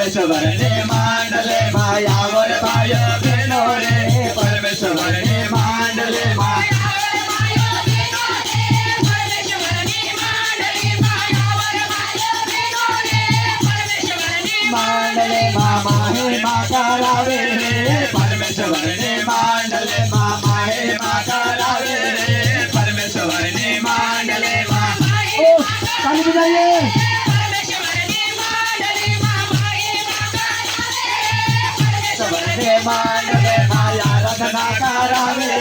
परमेश्वर ने मांडले माया वर भाय बहनो रे परमेश्वर ने मांडले माया मांडले मामा हे माता रावे रे परमेश्वर ने मांडले मामा हे माता रावे रे परमेश्वर ने मांडले मामा ओ ताली बजाइए मांडले माया रचना करावे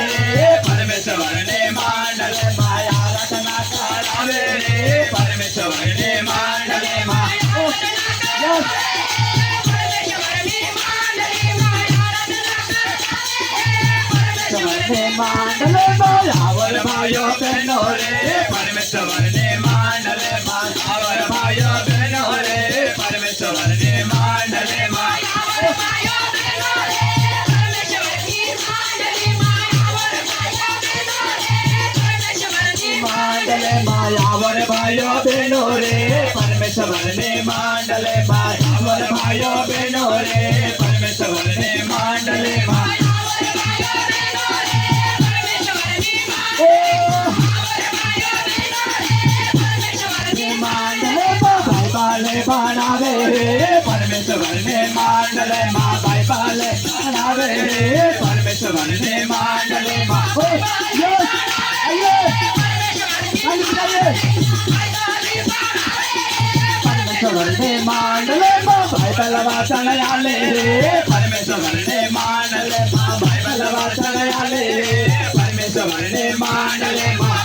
परमेश्वर ने मांडले माया रचना करावे परमेश्वर ने मांडले माया मांडले माया वर भाइयो बहनो रे परमेश्वर ने मांडले माया वर भाइयो बहनो रे परमेश्वर ने मांडले माया मांडले माया वर भाइयो बहनो रे परमेश्वर ने मांडले माया वर भाइयो बहनो रे परमेश्वर ने मांडले माया मांडले भाई बाले बनावे परमेश्वर ने मांडले माँ भाई बाले बनावे परमेश्वर ने मांडले माँ परमेश्वर ने मांडले माँ भाई बलवा चढ़ाले परमेश्वर ने मांडले माँ भाई बलवा चढ़ाले परमेश्वर ने मांडले माँ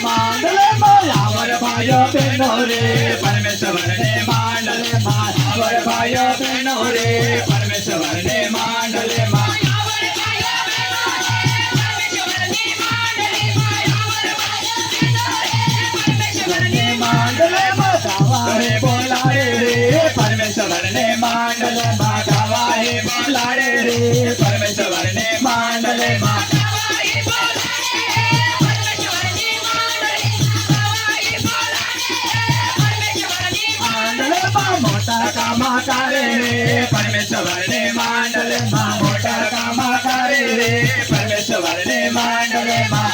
मांडले माया वर भाइयो बहनो रे परमेश्वर ने मांडले माया वर भाइयो बहनो रे परमेश्वर ने मांडले माया मांडले माता रे बोला रे परमेश्वर ने मांडले माता वाहे बोला रे परमेश्वर ने मांडले माता मोटा कामा करे रे परमेश्वर ने मांडले माँ मोटा कामा करे रे परमेश्वर ने मांडले माँ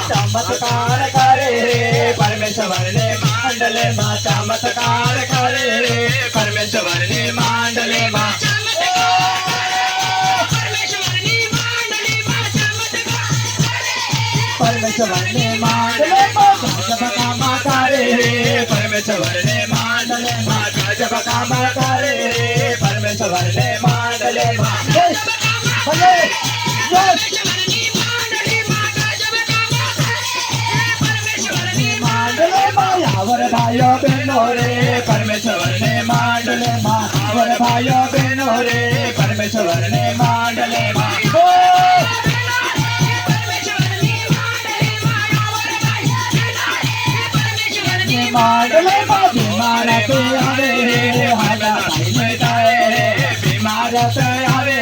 चमत्कार करे रे परमेश्वर ने मांडले माँ चमत्कार करे रे परमेश्वर ने मांडले माँ परमेश्वर ने मांडले माँ जब कामा करे रे परमेश्वर ने मांडले माँ जब कामा करे रे परमेश्वर ने मांडले माँ मांडले माया वर भाइयो बहनो रे परमेश्वर ने मांडले माँ वर भाइयो बहनो रे परमेश्वर ने मांडले माँ मांडले माँ बीमार पे आवे हाजा भाई ने जाए बीमार पे आवे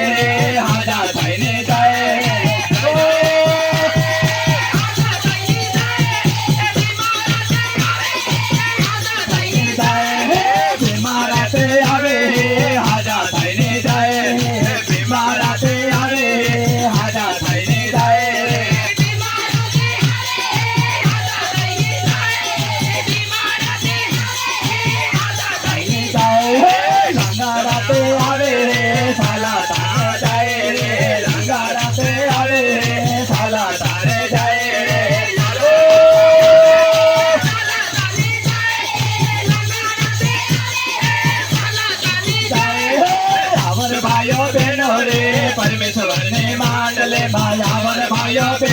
हाजा भाई ने जाए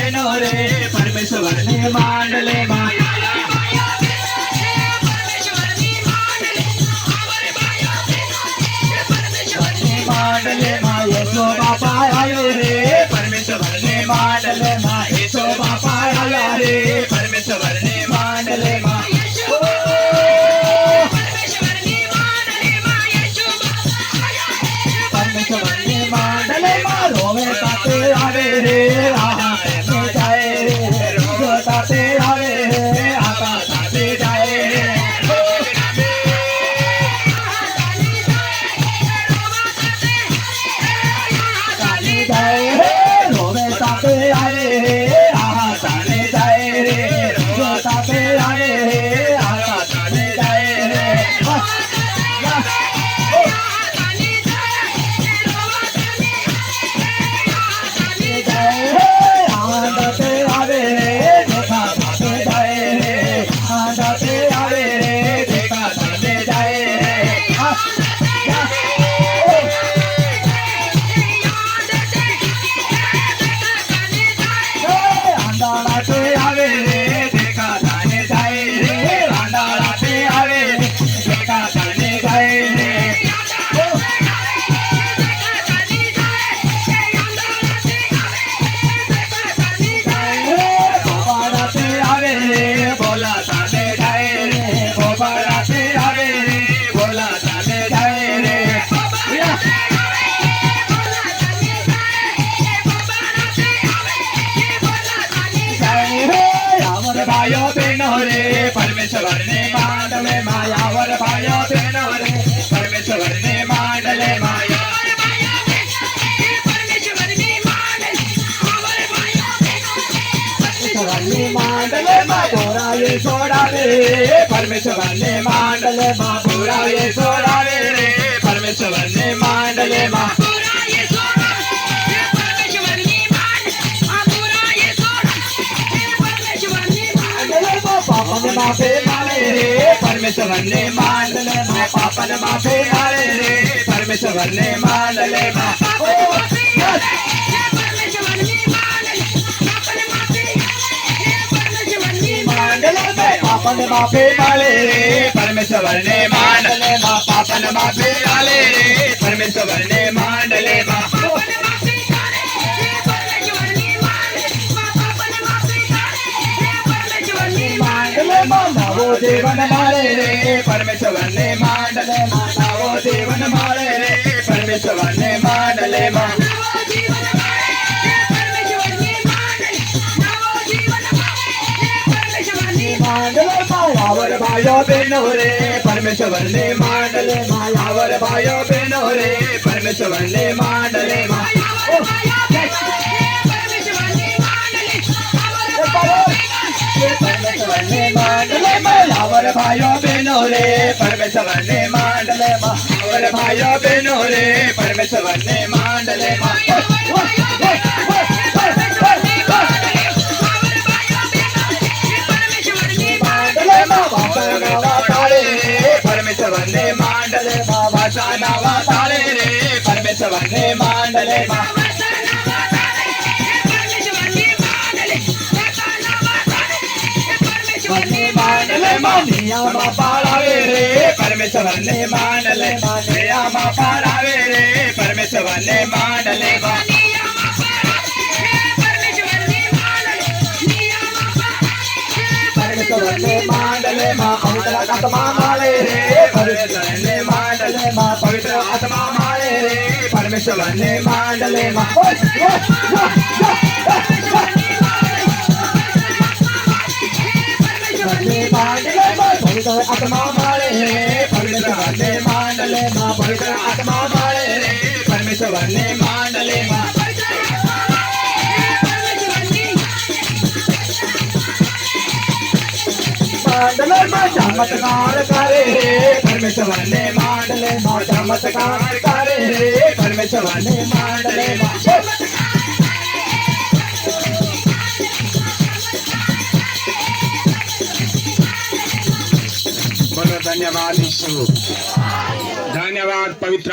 बहनों रे परमेश्वर ने मांडले माँ मांडले माँ यीशु बापा आयो रे परमेश्वर ने मांडले माँ यीशु बापा आया रे परमेश्वर ने मांडले माँ परमेश्वर ने मांडले माँ रोवे ताते आवे रे आहा जाए रो ताते आवे रे आका ताते जाए रोवे ताते आवे रे आहा ताने जाए रे रो ताते आवे रे आका ताने जाए रे भाइयों बहनों रे परमेश्वर ने मांडले मायावर भाइयों बहनों रे परमेश्वर ने मांडले माया परमेश्वर ने मांडले माँ बुरा ये छोड़ा रे परमेश्वर ने मांडले माँ बुरा ये छोड़ा रे परमेश्वर ने मांडले माँ पापन माफे मारे रे परमेश्वर ने मांडले माँ पापन माफे मारे रे परमेश्वर ने मांडले माँ मांडले में पापन माफे मारे रे परमेश्वर ने मांडले माँ पापन माफे मारे रे परमेश्वर ने मांडले माँ वो जीवन मारे रे परमेश्वर ने मांडले माता वो जीवन मारे रे परमेश्वर ने मांडले माँ मांडले मायावर भाइयों बहनों रे परमेश्वर ने मांडले मायावर भाइयों बहनों रे परमेश्वर ने मांडले माँ परमेश्वर ने मांडले मायावर भाइयों बहनों रे परमेश्वर ने मांडले मायावर भाइयों बहनों रे परमेश्वर ने मांडले माँ परमेश्वर ने मांडले माँ भाषा नावा तारे रे परमेश्वर ने मांडले माँ मांडले मानिया माँ पारावे रे परमेश्वर ने मांडले मानिया माँ पारावे रे परमेश्वर ने मांडले माँ परमेश्वर ने मांडले माँ पवित्र आत्मा मारे रे परमेश्वर ने मांडले माँ पवित्र आत्मा मारे रे परमेश्वर ने मांडले माँ मांडले माँ पवित्र आत्मा मारे रे परमेश्वर ने मांडले माँ पवित्र आत्मा मारे रे परमेश्वर ने मांडले माँ मांडले माँ चमत्कार करे रे परमेश्वर ने मांडले माँ चमत्कार करे रे परमेश्वर ने मांडले माँ बोलो धन्यवाद यीशु, धन्यवाद पवित्र